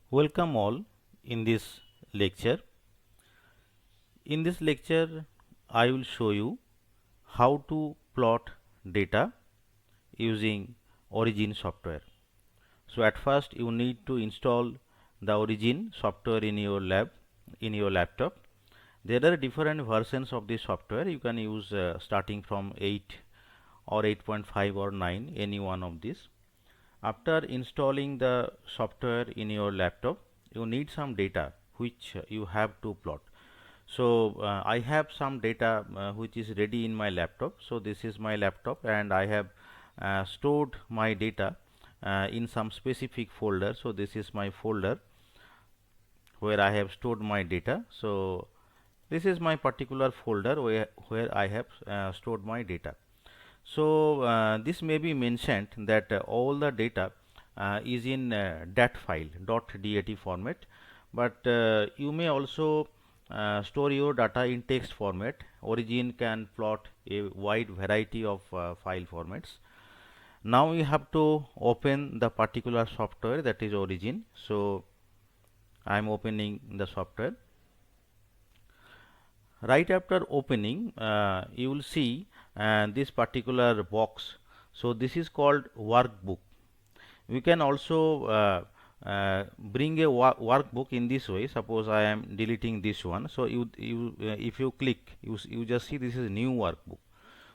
Welcome all in this lecture. In this lecture, I will show you how to plot data using Origin software. So at first you need to install the Origin software in your laptop. There are different versions of this software. You can use starting from 8 or 8.5 or 9, any one of these. After installing the software in your laptop, you need some data which you have to plot. So I have some data which is ready in my laptop. So this is my laptop and I have stored my data in some specific folder. So this is my folder where I have stored my data. So this is my particular folder where I have stored my data. So this may be mentioned that all the data is in dat file .dat format, but you may also store your data in text format. Origin can plot a wide variety of file formats. Now we have to open the particular software, that is Origin. So I am opening the software. Right after opening, you will see this particular box. So this is called workbook. We can also bring a workbook in this way. Suppose I am deleting this one. So if you click, you just see this is new workbook.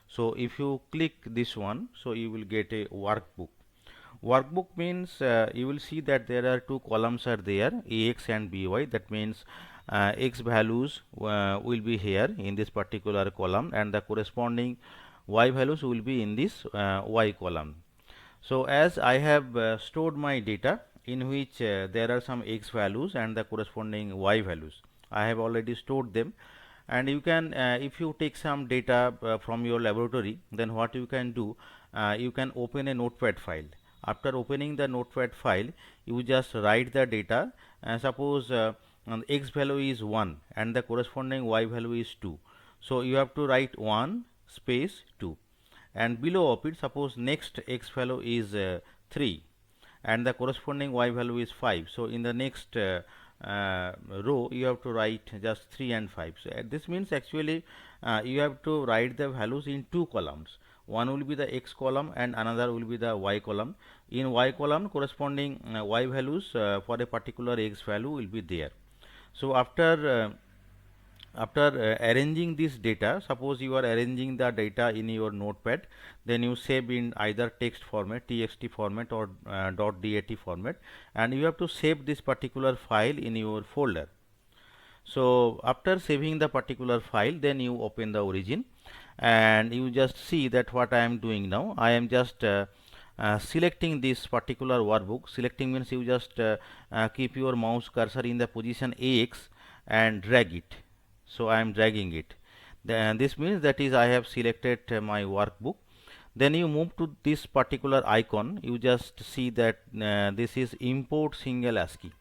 So if you click this one, so you will get a workbook. Workbook means you will see that there are two columns are there, AX and BY. That means X values will be here in this particular column and the corresponding Y values will be in this Y column. So as I have stored my data in which there are some X values and the corresponding Y values, I have already stored them. And you can if you take some data from your laboratory, then what you can do, you can open a notepad file. After opening the notepad file, you just write the data, and suppose X value is 1 and the corresponding Y value is 2. So you have to write 1 space 2, and below of it, suppose next X value is 3 and the corresponding Y value is 5. So in the next row you have to write just 3 and 5. So this means actually you have to write the values in two columns. One will be the X column and another will be the Y column. In Y column, corresponding Y values for a particular X value will be there. So after arranging this data, suppose you are arranging the data in your notepad, then you save in either text format, txt format, or .dat format, and you have to save this particular file in your folder. So after saving the particular file, then you open the Origin and you just see that what I am doing now. I am just selecting this particular workbook. Selecting means you just keep your mouse cursor in the position AX and drag it. So I am dragging it. Then this means that is I have selected my workbook. Then you move to this particular icon. You just see that this is import single ASCII.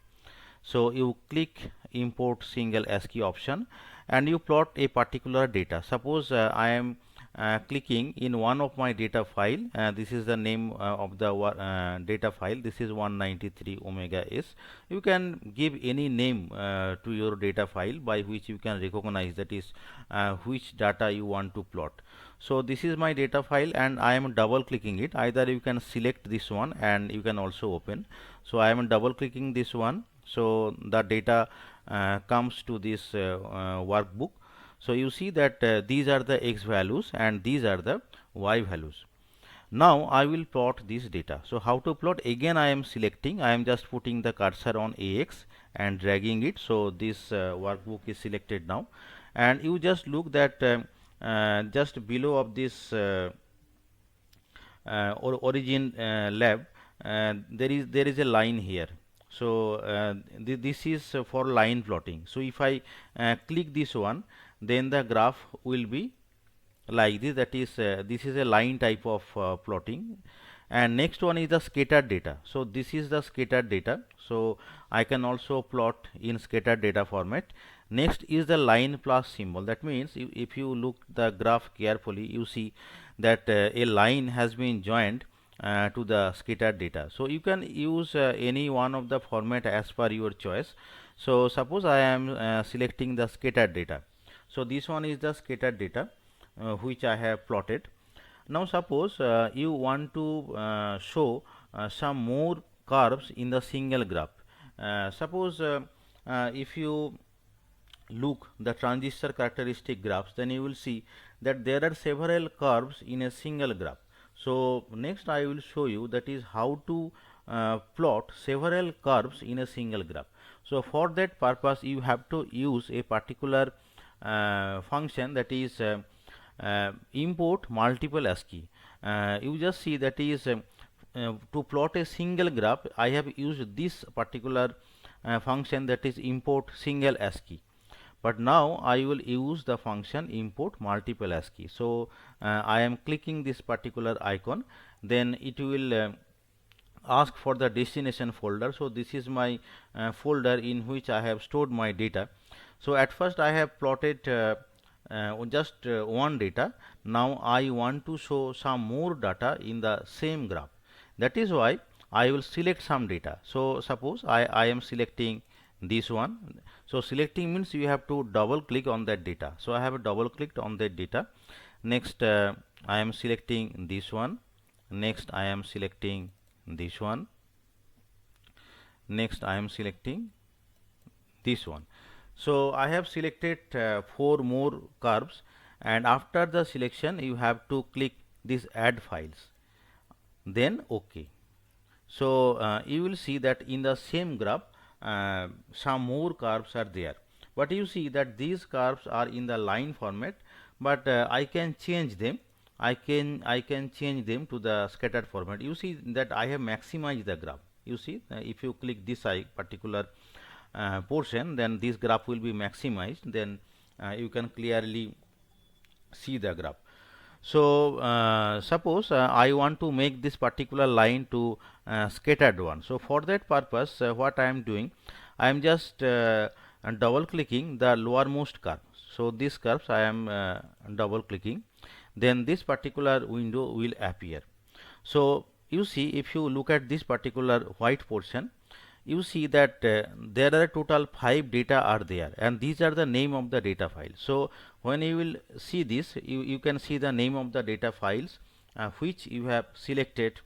So you click import single ASCII option and you plot a particular data. Suppose I am clicking in one of my data file. This is the name of the data file. This is 193 omega s. You can give any name to your data file by which you can recognize that is which data you want to plot. So this is my data file and I am double clicking it. Either you can select this one and you can also open. So I am double clicking this one. So the data comes to this workbook. So you see that these are the X values and these are the Y values. Now I will plot this data. So how to plot? Again I am selecting, I am just putting the cursor on AX and dragging it. So this workbook is selected now, and you just look that just below of this Origin lab, there is a line here. So this is for line plotting. So if I click this one, then the graph will be like this. That is this is a line type of plotting. And next one is the scattered data. So this is the scattered data. So I can also plot in scattered data format. Next is the line plus symbol. That means if you look the graph carefully, you see that a line has been joined to the scattered data. So you can use any one of the format as per your choice. So suppose I am selecting the scattered data. So this one is the scattered data which I have plotted. Now suppose you want to show some more curves in the single graph. Suppose if you look the transistor characteristic graphs, then you will see that there are several curves in a single graph. So next I will show you that is how to plot several curves in a single graph. So for that purpose you have to use a particular function, that is import multiple ASCII. You just see that is to plot a single graph I have used this particular function, that is import single ASCII. But now I will use the function import multiple ASCII. So I am clicking this particular icon, then it will ask for the destination folder. So this is my folder in which I have stored my data. So at first I have plotted just one data. Now I want to show some more data in the same graph. That is why I will select some data. So suppose I am selecting this one. So selecting means you have to double click on that data. So I have double clicked on that data. Next I am selecting this one. Next I am selecting this one. Next I am selecting this one. So I have selected 4 more curves, and after the selection you have to click this add files, then OK. So you will see that in the same graph some more curves are there, but you see that these curves are in the line format, but I can change them. I can change them to the scattered format. You see that I have maximized the graph. You see if you click this particular portion, then this graph will be maximized. Then you can clearly see the graph. So suppose I want to make this particular line to scattered one. So for that purpose what I am doing, I am just double clicking the lowermost curve. So this curves I am double clicking, then this particular window will appear. So you see if you look at this particular white portion, you see that there are total 5 data are there, and these are the name of the data file. So when you will see this, you can see the name of the data files which you have selected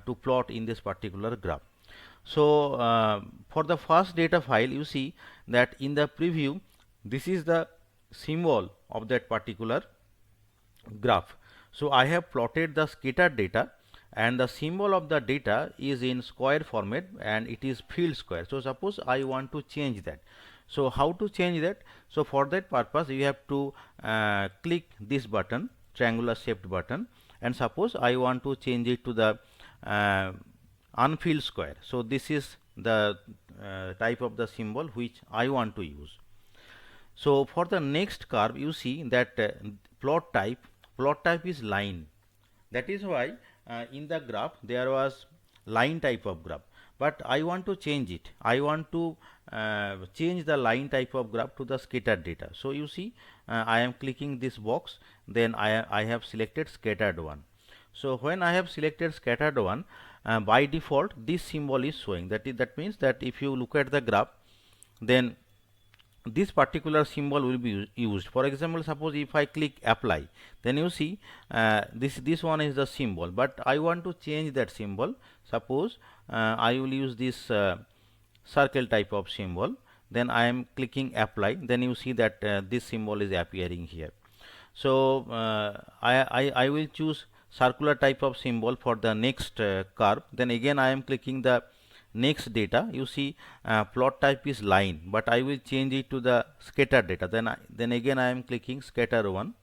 to plot in this particular graph. So for the first data file, you see that in the preview this is the symbol of that particular graph. So I have plotted the scattered data, and the symbol of the data is in square format and it is field square. So suppose I want to change that. So how to change that? So for that purpose you have to click this button, triangular shaped button, and suppose I want to change it to the unfilled square. So this is the type of the symbol which I want to use. So for the next curve, you see that plot type is line. That is why in the graph there was line type of graph, but I want to change it. I want to change the line type of graph to the scattered data. So you see I am clicking this box, then I have selected scattered one. So when I have selected scattered one, by default this symbol is showing. That means that if you look at the graph, then this particular symbol will be used. For example, suppose if I click apply, then you see this one is the symbol, but I want to change that symbol. Suppose I will use this circle type of symbol, then I am clicking apply, then you see that this symbol is appearing here. So I will choose circular type of symbol for the next curve. Then again I am clicking the next data. You see plot type is line, but I will change it to the scatter data. Then again I am clicking scatter one.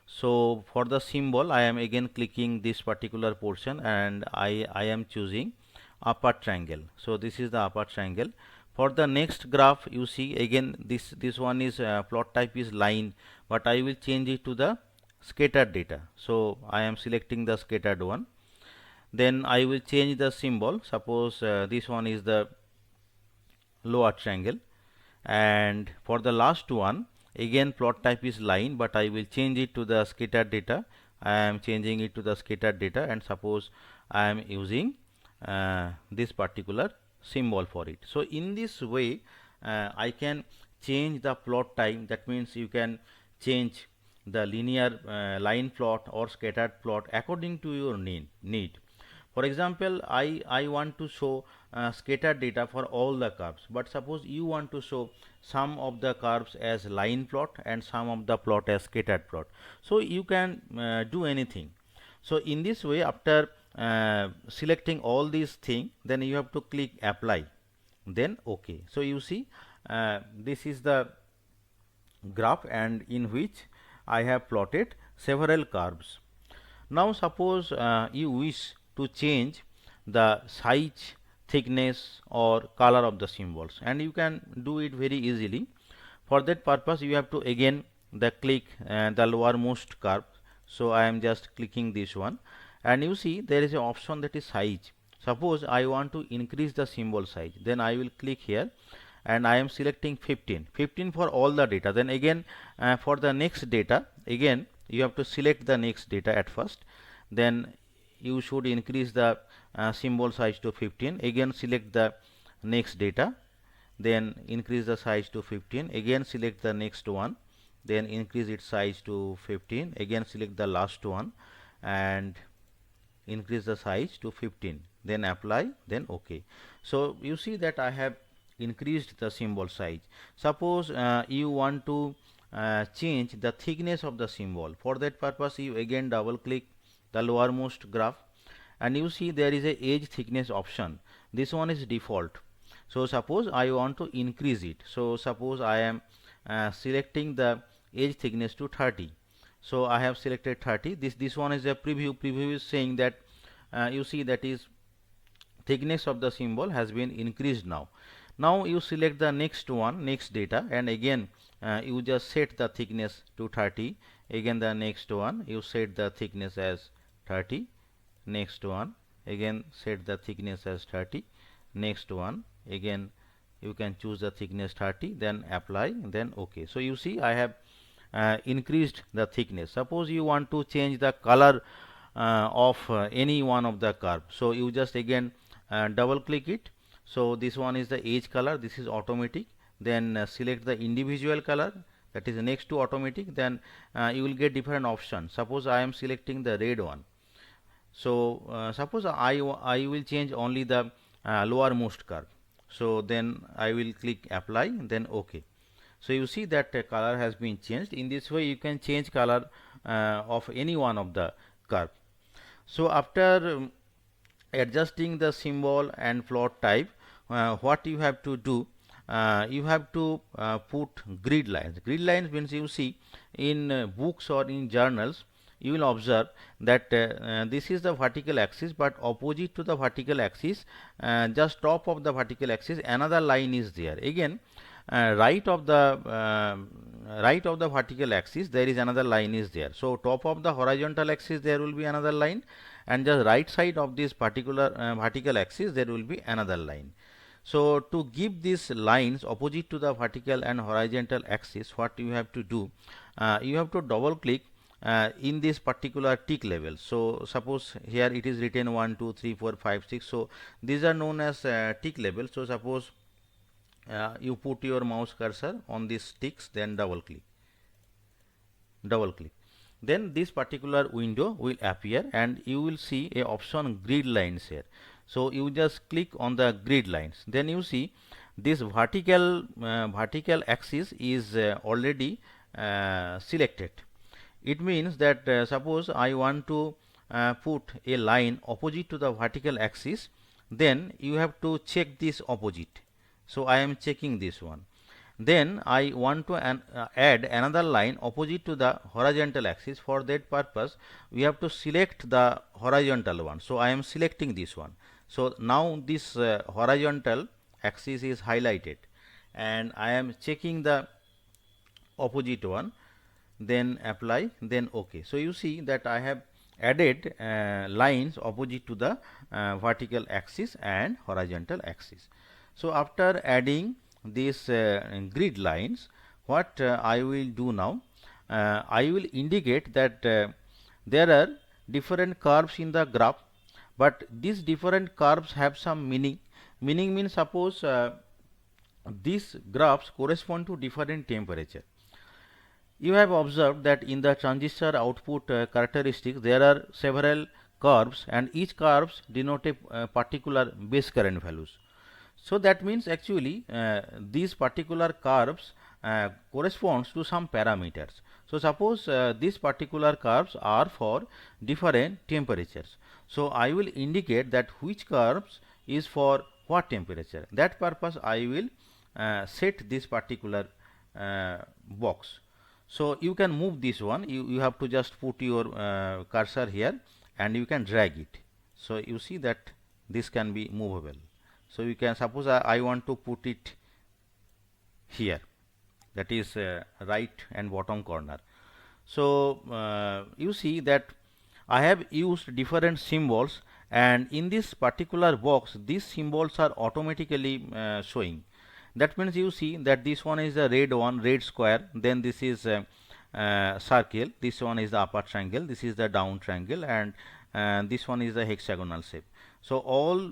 So for the symbol I am again clicking this particular portion, and I am choosing upper triangle. So this is the upper triangle. For the next graph, you see again this one is plot type is line, but I will change it to the scattered data. So I am selecting the scattered one. Then I will change the symbol. Suppose this one is the lower triangle, and for the last one again plot type is line, but I will change it to the scattered data. I am changing it to the scattered data, and suppose I am using this particular symbol for it. So in this way I can change the plot time. That means you can change the linear line plot or scattered plot according to your need. For example, I want to show scattered data for all the curves, but suppose you want to show some of the curves as line plot and some of the plot as scattered plot. So you can do anything. So in this way, after selecting all these things, then you have to click apply, then OK. So you see this is the graph, and in which I have plotted several curves. Now suppose you wish to change the size, thickness or color of the symbols, and you can do it very easily. For that purpose you have to again the click the lowermost curve. So I am just clicking this one, and you see there is an option that is size. Suppose I want to increase the symbol size, then I will click here and I am selecting 15 for all the data. Then again for the next data, again you have to select the next data at first, then you should increase the symbol size to 15, again select the next data, then increase the size to 15, again select the next one, then increase its size to 15, again select the last one and increase the size to 15, then apply, then OK. So you see that I have increased the symbol size. Suppose you want to change the thickness of the symbol. For that purpose you again double click the lowermost graph, and you see there is a edge thickness option. This one is default. So suppose I want to increase it. So suppose I am selecting the edge thickness to 30. So I have selected 30. This one is a preview. Preview is saying that you see that is thickness of the symbol has been increased now. Now you select the next one, next data, and again you just set the thickness to 30. Again the next one you set the thickness as 30. Next one again set the thickness as 30. Next one again you can choose the thickness 30, then apply, then OK. So you see I have increased the thickness. Suppose you want to change the color of any one of the curve. So you just again double click it. So this one is the edge color, this is automatic. Then select the individual color, that is next to automatic. Then you will get different options. Suppose I am selecting the red one. So suppose I will change only the lowermost curve. So then I will click apply, then OK. So you see that color has been changed. In this way you can change color of any one of the curve. So after adjusting the symbol and plot type, what you have to do, you have to put grid lines. Grid lines means, you see in books or in journals you will observe that this is the vertical axis, but opposite to the vertical axis, just top of the vertical axis, another line is there. Again right of the vertical axis there is another line is there. So top of the horizontal axis there will be another line, and just right side of this particular vertical axis there will be another line. So to give these lines opposite to the vertical and horizontal axis, what you have to do, you have to double click in this particular tick level. So suppose here it is written 1 2 3 4 5 6. So these are known as tick level. So suppose you put your mouse cursor on these ticks, then double click, then this particular window will appear and you will see a option grid lines here. So you just click on the grid lines, then you see this vertical axis is already selected. It means that suppose I want to put a line opposite to the vertical axis, then you have to check this opposite. So I am checking this one. Then I want to add another line opposite to the horizontal axis. For that purpose we have to select the horizontal one. So I am selecting this one. So now this horizontal axis is highlighted, and I am checking the opposite one, then apply, then OK. So you see that I have added lines opposite to the vertical axis and horizontal axis. So after adding these grid lines, what I will do now, I will indicate that there are different curves in the graph, but these different curves have some meaning. Meaning means, suppose these graphs correspond to different temperature. You have observed that in the transistor output characteristics there are several curves, and each curves denote a particular base current values. So that means actually these particular curves corresponds to some parameters. So suppose these particular curves are for different temperatures. So I will indicate that which curves is for what temperature. That purpose I will set this particular box. So you can move this one. You have to just put your cursor here and you can drag it. So you see that this can be movable. So you can suppose I want to put it here, that is right and bottom corner. So you see that I have used different symbols, and in this particular box these symbols are automatically showing. That means you see that this one is the red one, red square, then this is circle, this one is the upper triangle, this is the down triangle, and this one is the hexagonal shape. So all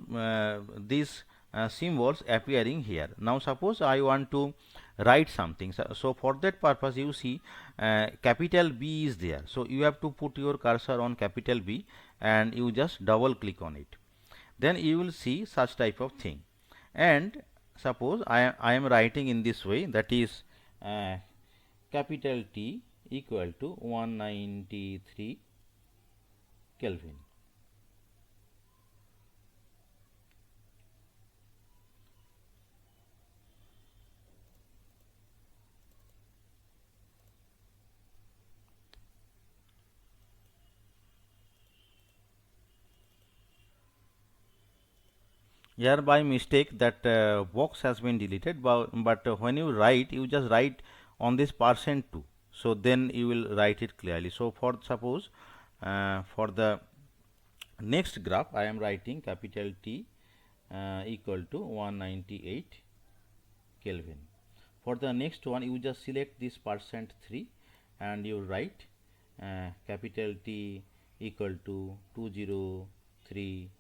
these symbols appearing here. Now suppose I want to write something. So for that purpose you see capital B is there. So you have to put your cursor on capital B and you just double click on it. Then you will see such type of thing. And suppose I am writing in this way, that is capital T equal to 193 Kelvin. Here by mistake that box has been deleted, but when you write, you just write on this %2. So then you will write it clearly. So for suppose for the next graph I am writing capital T equal to 198 Kelvin. For the next one you just select this %3 and you write capital T equal to 203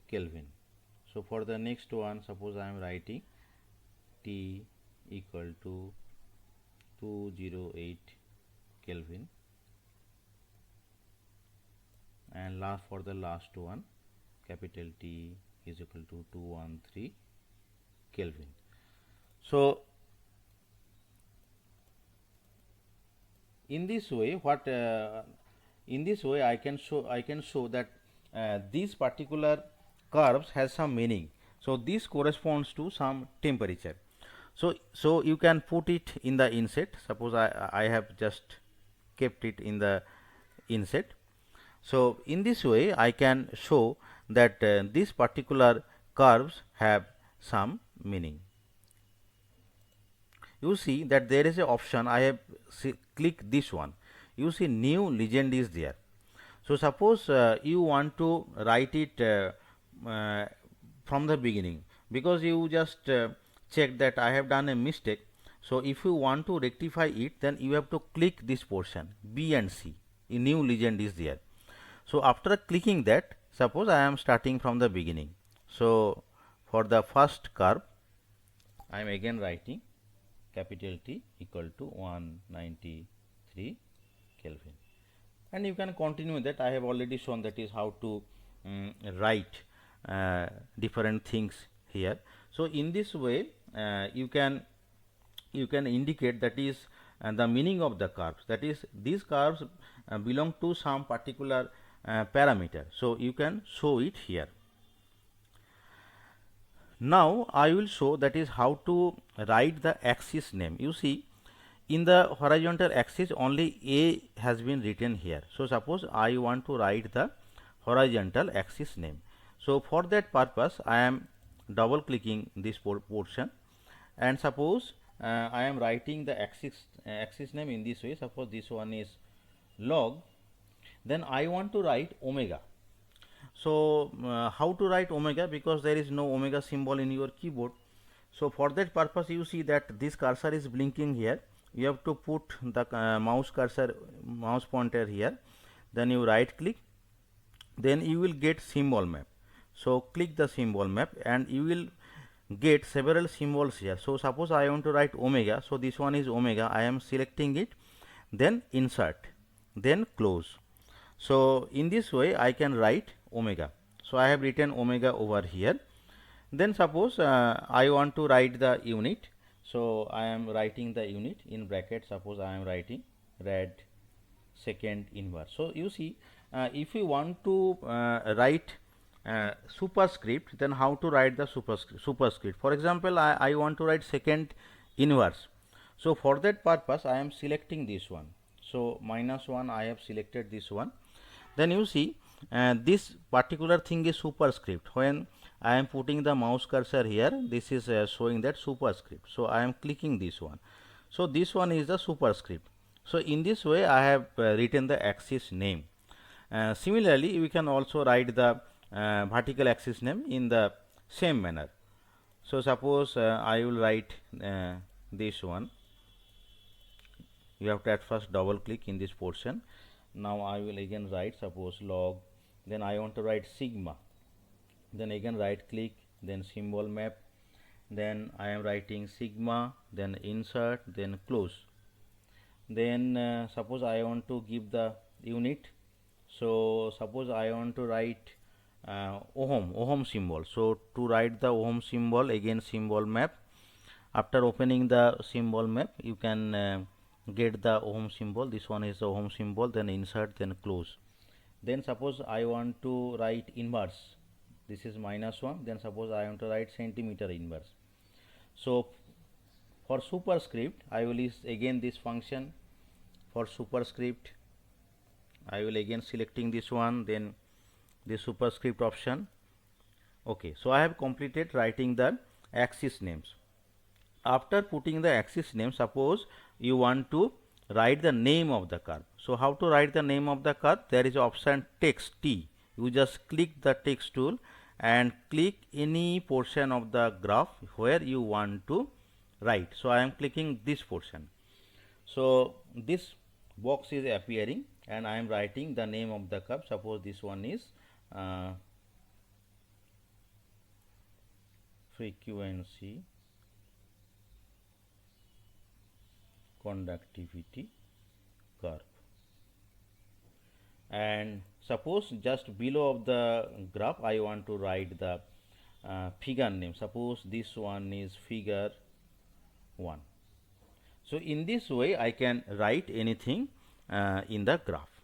Kelvin. So for the next one, suppose I am writing T equal to 208 Kelvin, and for the last one, capital T is equal to 213 Kelvin. So in this way, I can show that these particular curves has some meaning. So this corresponds to some temperature. So you can put it in the inset. Suppose I have just kept it in the inset. So in this way I can show that these particular curves have some meaning. You see that there is a option. I have click this one. You see new legend is there. So suppose you want to write it from the beginning, because you just check that I have done a mistake. So if you want to rectify it, then you have to click this portion B and C. A new legend is there. So after clicking that, suppose I am starting from the beginning. So for the first curve I am again writing capital T equal to 193 Kelvin, and you can continue that. I have already shown that is how to write different things here. So in this way you can indicate that is the meaning of the curves, that is these curves belong to some particular parameter. So you can show it here. Now I will show that is how to write the axis name. You see in the horizontal axis only A has been written here. So suppose I want to write the horizontal axis name. So for that purpose I am double clicking this portion, and suppose I am writing the axis name in this way. Suppose this one is log, then I want to write omega. So how to write omega, because there is no omega symbol in your keyboard. So for that purpose you see that this cursor is blinking here. You have to put the mouse pointer here, then you right click then you will get symbol map. So click the symbol map and you will get several symbols here. So suppose I want to write omega, so this one is omega, I am selecting it, then insert, then close. So in this way I can write omega. So I have written omega over here. Then suppose I want to write the unit, so I am writing the unit in bracket. Suppose I am writing rad second inverse. So you see, if you want to write superscript, then how to write the superscript. For example, I want to write second inverse. So for that purpose I am selecting this one. So -1 I have selected this one. Then you see, this particular thing is superscript. When I am putting the mouse cursor here, this is showing that superscript. So I am clicking this one. So this one is the superscript. So in this way I have written the axis name. Similarly, we can also write the vertical axis name in the same manner. So suppose I will write this one. You have to at first double click in this portion. Now I will again write, suppose log, then I want to write sigma, then again right click, then symbol map, then I am writing sigma, then insert, then close. Then suppose I want to give the unit, so suppose I want to write ohm symbol. So to write the ohm symbol, again symbol map. After opening the symbol map, you can get the ohm symbol. This one is the ohm symbol, then insert, then close. Then suppose I want to write inverse, this is -1, then suppose I want to write centimeter inverse. So for superscript I will use again this function. For superscript I will again selecting this one, then the superscript option. Okay, so I have completed writing the axis names. After putting the axis name, suppose you want to write the name of the curve. So how to write the name of the curve? There is option text T. You just click the text tool and click any portion of the graph where you want to write. So I am clicking this portion. So this box is appearing and I am writing the name of the curve. Suppose this one is frequency conductivity curve, and suppose just below of the graph I want to write the figure name. Suppose this one is figure 1. So in this way I can write anything in the graph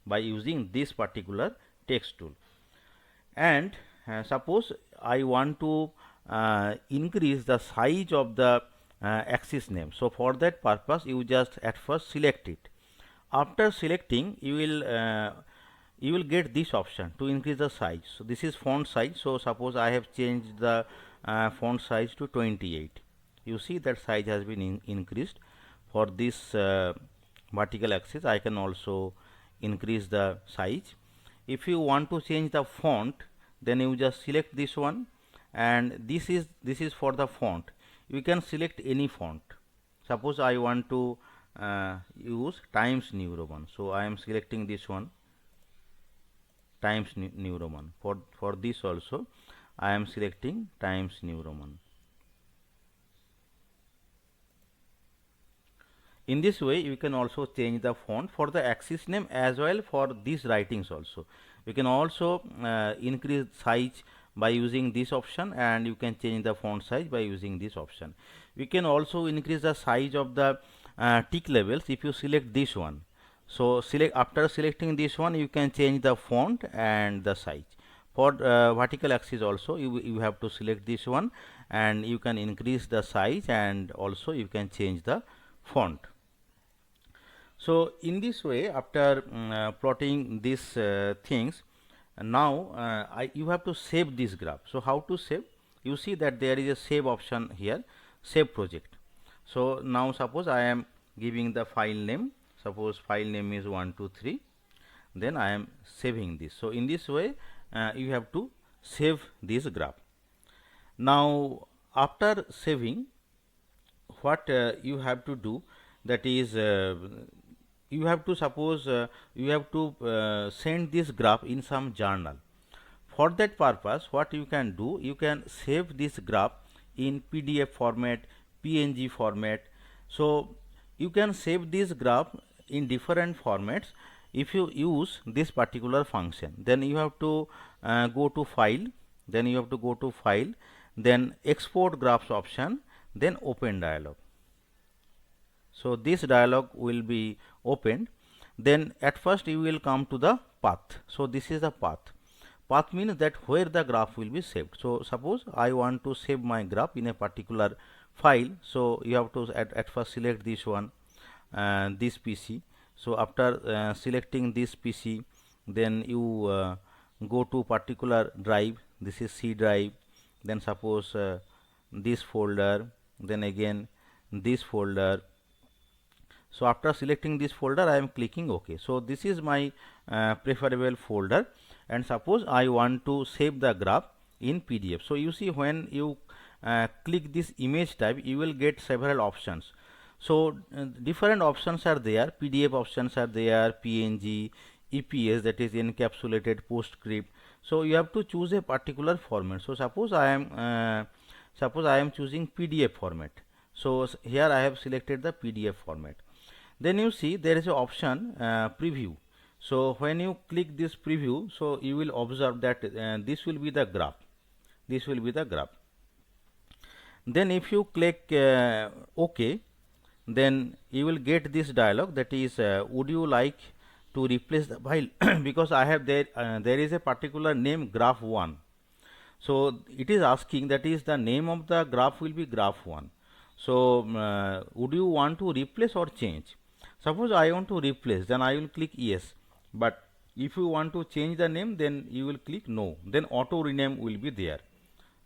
by using this particular text tool. And suppose I want to increase the size of the axis name. So for that purpose you just at first select it. After selecting you will get this option to increase the size. So this is font size. So suppose I have changed the font size to 28. You see that size has been increased. For this vertical axis I can also increase the size. If you want to change the font, then you just select this one, and this is for the font. You can select any font. Suppose I want to use Times New Roman, so I am selecting this one, Times New Roman. For this also I am selecting Times New Roman. In this way you can also change the font for the axis name as well for these writings also. You can also increase size by using this option, and you can change the font size by using this option. We can also increase the size of the tick levels if you select this one. So after selecting this one you can change the font and the size. For vertical axis also you have to select this one and you can increase the size, and also you can change the font. So in this way, after plotting these things, now you have to save this graph. So how to save? You see that there is a save option here, save project. So now suppose I am giving the file name. Suppose file name is 123. Then I am saving this. So in this way you have to save this graph. Now after saving, what you have to do, that is you have to suppose you have to send this graph in some journal. For that purpose, what you can do, you can save this graph in PDF format, PNG format. So you can save this graph in different formats. If you use this particular function, then you have to go to file, then you have to go to file, then export graphs option, then open dialog. So this dialog will be opened. Then at first you will come to the path. So this is the path. Path means that where the graph will be saved. So suppose I want to save my graph in a particular file. So you have to at first select this one, this PC. So after selecting this PC, then you go to particular drive. This is C drive. Then suppose this folder. Then again this folder. So after selecting this folder, I am clicking OK. So this is my preferable folder, and suppose I want to save the graph in PDF. So you see, when you click this image type, you will get several options. So different options are there. PDF options are there, PNG, EPS, that is encapsulated PostScript. So you have to choose a particular format. So suppose I am choosing PDF format. So here I have selected the PDF format. Then you see there is a option preview. So when you click this preview, so you will observe that this will be the graph. This will be the graph. Then if you click OK, then you will get this dialog, that is would you like to replace the file because I have there is a particular name graph1. So it is asking, that is the name of the graph will be graph1. So would you want to replace or change? Suppose I want to replace, then I will click yes. But if you want to change the name, then you will click no. Then auto rename will be there.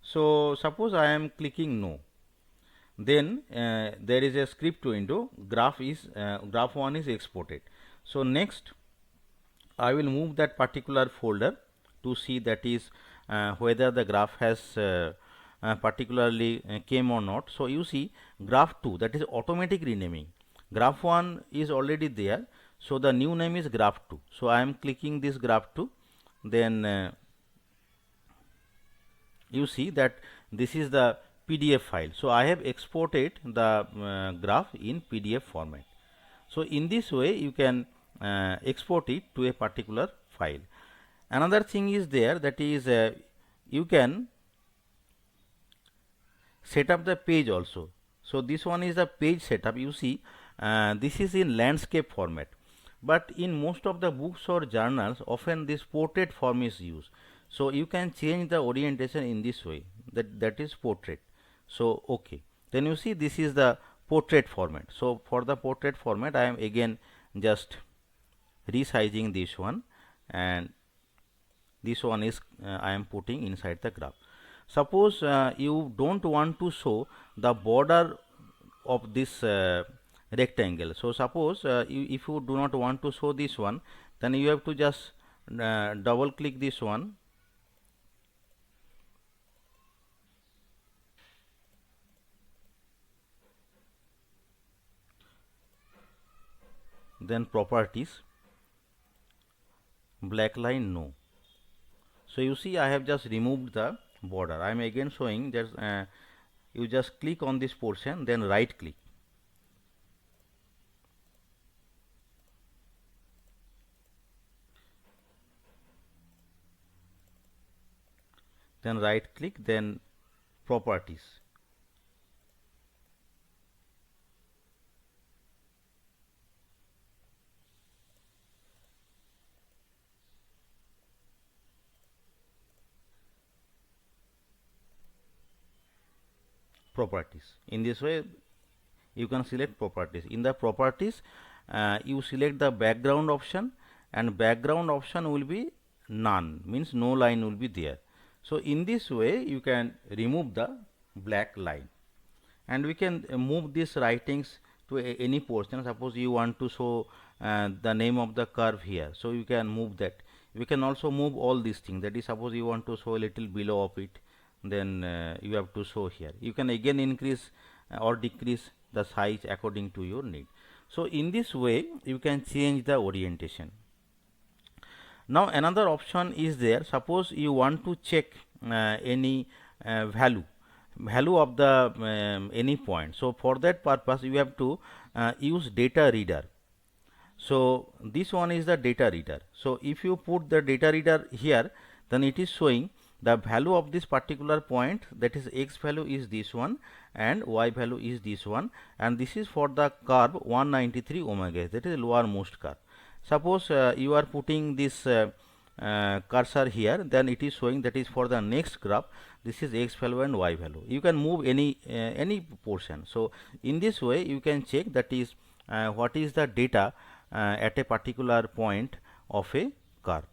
So suppose I am clicking no. Then there is a script window. Graph1 is exported. So next I will move that particular folder to see, that is whether the graph has particularly came or not. So you see graph2, that is automatic renaming. Graph1 is already there. So the new name is graph2. So I am clicking this graph2. Then you see that this is the PDF file. So I have exported the graph in PDF format. So in this way you can export it to a particular file. Another thing is there, that is you can set up the page also. So this one is the page setup. You see this is in landscape format, but in most of the books or journals often this portrait form is used. So you can change the orientation in this way, that is portrait. So okay, then you see this is the portrait format. So for the portrait format I am again just resizing this one, and this one is I am putting inside the graph. Suppose you don't want to show the border of this rectangle. So suppose if you do not want to show this one, then you have to just double click this one, then properties, black line, no. So you see I have just removed the border. I am again showing that you just click on this portion, then right click, then right click, then properties. Properties. In this way you can select properties. In the properties you select the background option, and background option will be none, means no line will be there. So in this way you can remove the black line, and we can move these writings to any portion. Suppose you want to show the name of the curve here, so you can move that. We can also move all these things, that is suppose you want to show a little below of it, then you have to show here. You can again increase or decrease the size according to your need. So in this way you can change the orientation. Now another option is there. Suppose you want to check any value of the any point. So for that purpose you have to use data reader. So this one is the data reader. So if you put the data reader here, then it is showing the value of this particular point, that is x value is this one and y value is this one, and this is for the curve 193 omega s, that is lowermost curve. Suppose you are putting this cursor here, then it is showing that is for the next graph, this is x value and y value. You can move any portion. So in this way you can check that is what is the data at a particular point of a curve.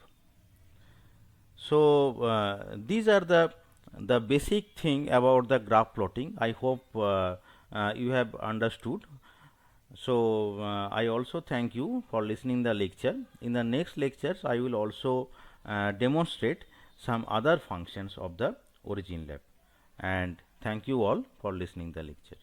So these are the basic thing about the graph plotting. I hope you have understood. So I also thank you for listening the lecture. In the next lectures I will also demonstrate some other functions of the Origin Lab, and thank you all for listening the lecture.